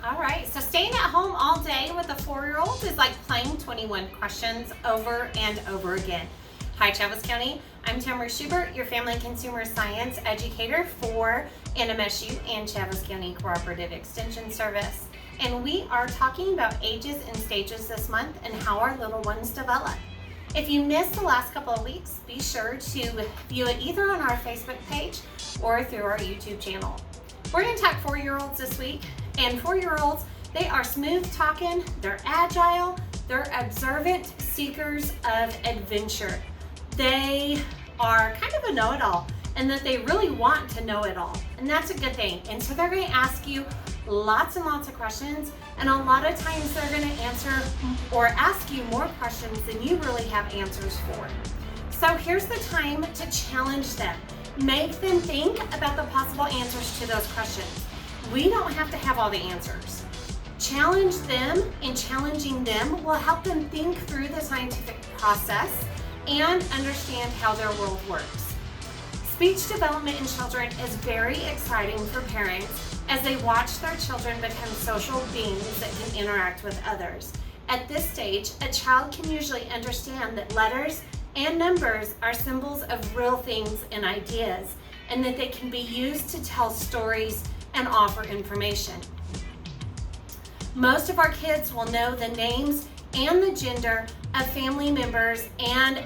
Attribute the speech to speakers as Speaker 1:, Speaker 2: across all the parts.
Speaker 1: All right, so staying at home all day with a 4-year-old is like playing 21 questions over and over again. Hi, Chavez County. I'm Tamara Schubert, your Family and Consumer Science educator for NMSU and Chavez County Cooperative Extension Service. And we are talking about ages and stages this month and how our little ones develop. If you missed the last couple of weeks, be sure to view it either on our Facebook page or through our YouTube channel. We're going to talk 4-year-olds this week. And 4-year-olds, they are smooth talking, they're agile, they're observant seekers of adventure. They are kind of a know-it-all and that they really want to know it all. And that's a good thing. And so they're going to ask you lots and lots of questions. And a lot of times they're going to answer or ask you more questions than you really have answers for. So here's the time to challenge them. Make them think about the possible answers to those questions. We don't have to have all the answers. Challenge them, and challenging them will help them think through the scientific process and understand how their world works. Speech development in children is very exciting for parents as they watch their children become social beings that can interact with others. At this stage, a child can usually understand that letters and numbers are symbols of real things and ideas, and that they can be used to tell stories and offer information. Most of our kids will know the names and the gender of family members and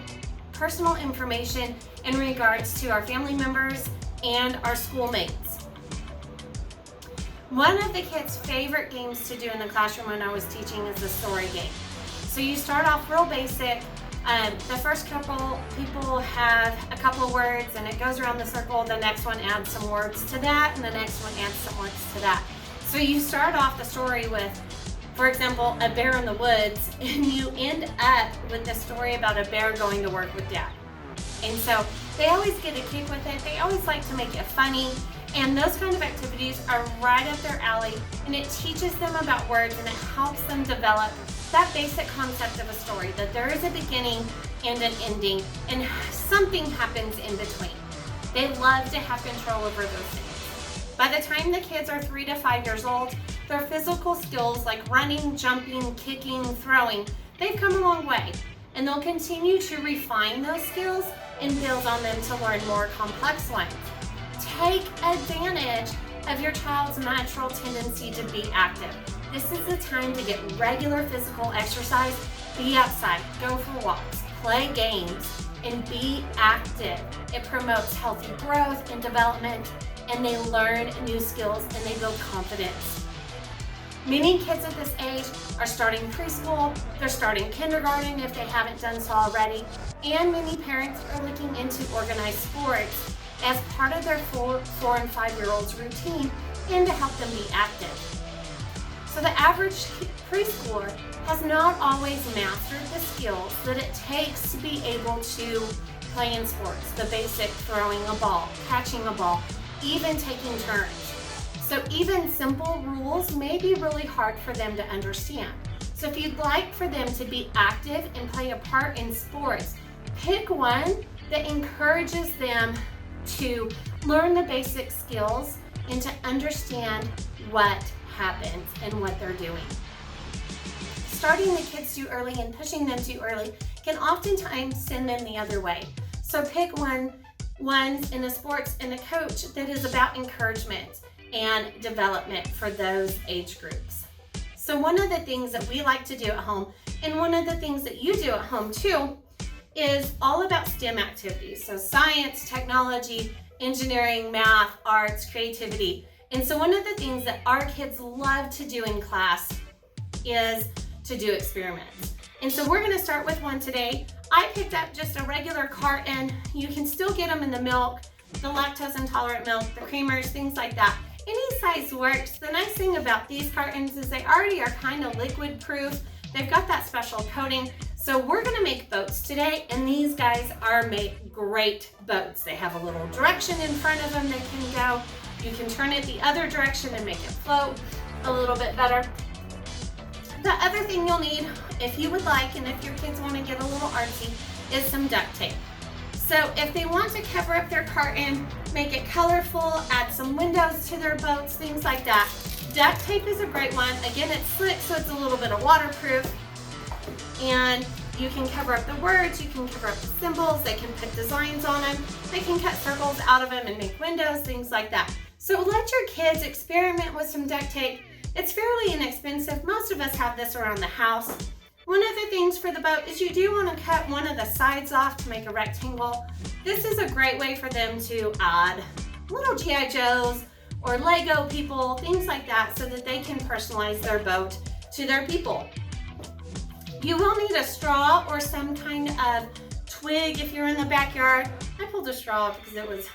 Speaker 1: personal information in regards to our family members and our schoolmates. One of the kids' favorite games to do in the classroom when I was teaching is the story game. So you start off real basic. The first couple people have a couple of words and it goes around the circle. The next one adds some words to that, and the next one adds some words to that. So you start off the story with, for example, a bear in the woods, and you end up with the story about a bear going to work with dad. And so they always get a kick with it. They always like to make it funny. And those kind of activities are right up their alley, and it teaches them about words and it helps them develop that basic concept of a story, that there is a beginning and an ending and something happens in between. They love to have control over those things. By the time the kids are 3 to 5 years old, their physical skills like running, jumping, kicking, throwing, they've come a long way. And they'll continue to refine those skills and build on them to learn more complex ones. Take advantage of your child's natural tendency to be active. This is the time to get regular physical exercise. Be outside, go for walks, play games, and be active. It promotes healthy growth and development, and they learn new skills and they build confidence. Many kids at this age are starting preschool, they're starting kindergarten if they haven't done so already, and many parents are looking into organized sports as part of their 4 and 5-year-olds routine and to help them be active. So the average preschooler has not always mastered the skills that it takes to be able to play in sports, the basic throwing a ball, catching a ball, even taking turns. So even simple rules may be really hard for them to understand. So if you'd like for them to be active and play a part in sports, pick one that encourages them to learn the basic skills and to understand what happens and what they're doing. Starting the kids too early and pushing them too early can oftentimes send them the other way. So pick one in a sports and a coach that is about encouragement and development for those age groups. So one of the things that we like to do at home, and one of the things that you do at home too, is all about STEM activities. So science, technology, engineering, math, arts, creativity. And so one of the things that our kids love to do in class is to do experiments. And so we're going to start with one today. I picked up just a regular carton. You can still get them in the milk, the lactose intolerant milk, the creamers, things like that. Any size works. The nice thing about these cartons is they already are kind of liquid proof. They've got that special coating. So we're going to make boats today, and these guys are make great boats. They have a little direction in front of them they can go. You can turn it the other direction and make it float a little bit better. The other thing you'll need, if you would like, and if your kids want to get a little artsy, is some duct tape. So if they want to cover up their carton, make it colorful, add some windows to their boats, things like that, Duct tape is a great one. Again, it's slick, so it's a little bit of waterproof. And you can cover up the words, you can cover up the symbols, they can put designs on them, they can cut circles out of them and make windows, things like that. So let your kids experiment with some duct tape. It's fairly inexpensive. Most of us have this around the house. One of the things for the boat is you do want to cut one of the sides off to make a rectangle. This is a great way for them to add little G.I. Joes or Lego people, things like that, so that they can personalize their boat to their people. You will need a straw or some kind of twig if you're in the backyard. I pulled a straw because it was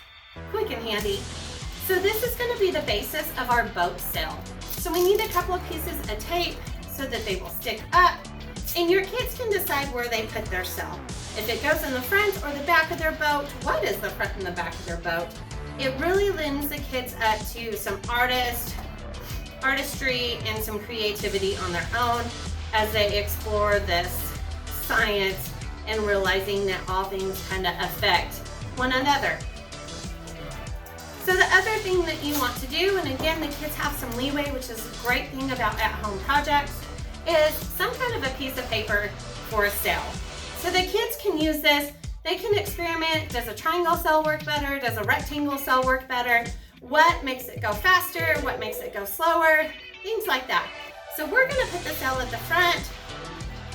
Speaker 1: quick and handy. So this is going to be the basis of our boat sail. So we need a couple of pieces of tape so that they will stick up, and your kids can decide where they put their sail. If it goes in the front or the back of their boat, what is the front and the back of their boat? It really lends the kids up to some artistry and some creativity on their own as they explore this science and realizing that all things kind of affect one another. So the other thing that you want to do, and again, the kids have some leeway, which is a great thing about at-home projects, is some kind of a piece of paper for a sail. So the kids can use this. They can experiment. Does a triangle sail work better? Does a rectangle sail work better? What makes it go faster? What makes it go slower? Things like that. So we're gonna put the sail at the front.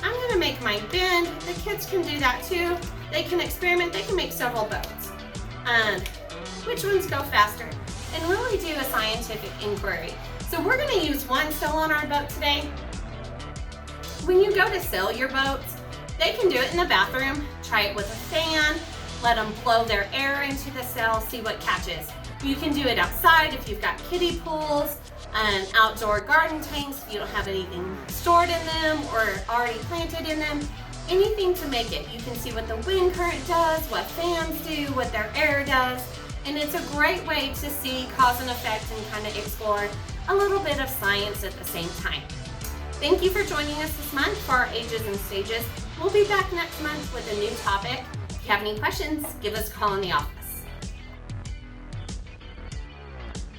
Speaker 1: I'm gonna make mine bend. The kids can do that too. They can experiment. They can make several boats. Which ones go faster? And really do a scientific inquiry. So we're gonna use one sail on our boat today. When you go to sail your boats, they can do it in the bathroom. Try it with a fan. Let them blow their air into the sail, see what catches. You can do it outside if you've got kiddie pools and outdoor garden tanks if you don't have anything stored in them or already planted in them. Anything to make it. You can see what the wind current does, what fans do, what their air does. And it's a great way to see cause and effect and kind of explore a little bit of science at the same time. Thank you for joining us this month for our Ages and Stages. We'll be back next month with a new topic. If you have any questions, give us a call in the office.